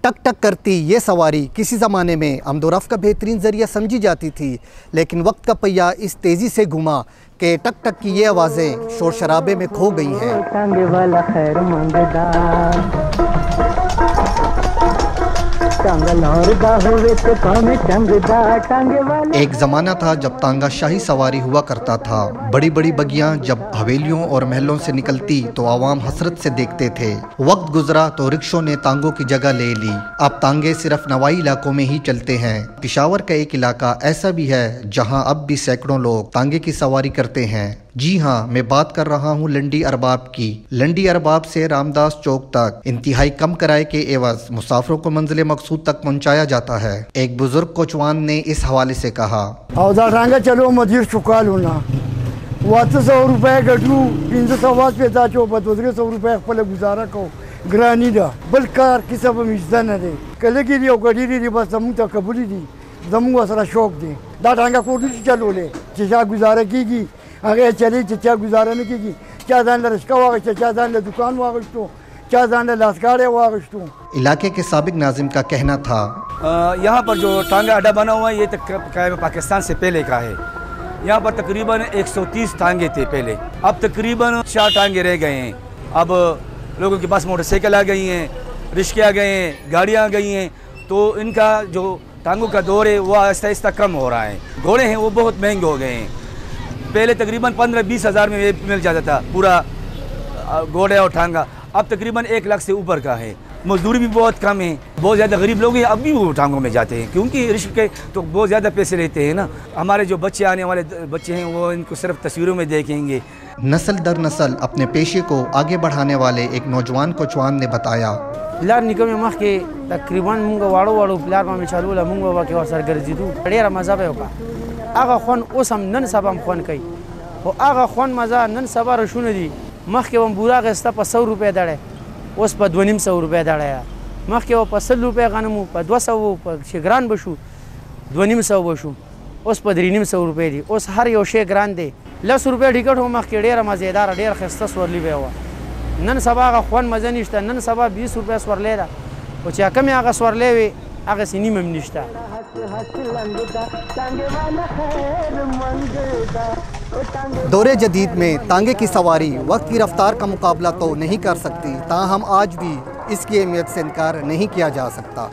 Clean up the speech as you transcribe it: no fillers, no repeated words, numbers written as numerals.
टक टक करती ये सवारी किसी ज़माने में आमद व रफ़्त का बेहतरीन ज़रिया समझी जाती थी, लेकिन वक्त का पहिया इस तेज़ी से घुमा कि टक टक की ये आवाज़ें शोर शराबे में खो गई हैं। एक ज़माना था जब तांगा शाही सवारी हुआ करता था। बड़ी बड़ी बगियां जब हवेलियों और महलों से निकलती तो आवाम हसरत से देखते थे। वक्त गुजरा तो रिक्शों ने तांगों की जगह ले ली। अब तांगे सिर्फ नवाई इलाकों में ही चलते हैं। पिशावर का एक इलाका ऐसा भी है जहां अब भी सैकड़ों लोग तांगे की सवारी करते हैं। जी हाँ, मैं बात कर रहा हूँ लंडी अरबाब की। लंडी अरबाब से रामदास चौक तक इंतहाई कम किराए के एवज मुसाफिरों को मंजिल मकसूद तक पहुँचाया जाता है। एक बुजुर्ग कोचवान ने इस हवाले से कहा, चलो मजीर चुकाल होना 100 रुपये गटू 500 पैदा चो 200 रुपये पहले गुजारा को ग्रानी दा बलकार की सब मिजदा न दे कले की री गड़ी री बस जमू तक कबूली दी जमू असरा शौक दे दा टांगा कोटी चलो ले चिचा गुजारा की आगे चली चिचा गुजारा नहीं की क्या दान रिश्का वाग चिचा दान दुकान वागो क्या दान लास्कारे वागो। इलाके के साबिक नाजिम का कहना था, यहाँ पर जो टांगा अड्डा बना हुआ है ये तक पाकिस्तान से पहले का है। यहाँ पर तकरीबन 130 टांगे थे पहले, अब तकरीबन 4 टांगे रह गए हैं। अब लोगों के पास मोटरसाइकिल आ गई हैं, रिश्के आ गए हैं, गाड़ियाँ आ गई हैं, तो इनका जो टांगों का दौर है वो आहिस्ता आहिस्ता कम हो रहा है। घोड़े हैं वो बहुत महंगे हो गए हैं। पहले तकरीबन 15-20 हज़ार में मिल जाता था पूरा घोड़े और टांगा, अब तकरीबन 1 लाख से ऊपर का है। मजदूरी भी बहुत कम है, बहुत ज़्यादा गरीब लोग हैं अब भी वो टांगों में जाते हैं क्योंकि रिश्क के तो बहुत ज़्यादा पैसे लेते हैं ना। हमारे जो बच्चे आने वाले बच्चे हैं वो इनको सिर्फ तस्वीरों में देखेंगे। नस्ल दर नस्ल अपने पेशे को आगे बढ़ाने वाले एक नौजवान कोचवान ने बताया, प्लार निकम में मख के तकरीबन मुंगा वाड़ो प्लार में चालू ला मुंगा वा के असर गर्जिदू ढेर मजा पे होगा आगा खोन ओस हम नन सब हम खोन कई वो आगा खोन मजा नन सबा रशुन दी मख के हम बुरा गस्ता पर 100 रुपये दड़े उस पर 200 रुपये दड़ाया मख के वो 100 रुपये गनमू पर 200 पर शिगरान बशु 200 बशु उस पर 300 रुपये दी उस हर यो शिगरान दे 10 रुपये टिकट हो मख के ढेर मज़ेदार ढेर खस्ता स्वरली बे हुआ नन सबा का खोन मजा निश्ता नन सबा 20 रुपये स्वर ले रहा वो चाह कम आगा स्वर ले वे आगे सीनी में निश्ता। दौरे जदीद में तांगे की सवारी वक्त की रफ्तार का मुकाबला तो नहीं कर सकती, ताहम आज भी इसकी अहमियत से इनकार नहीं किया जा सकता।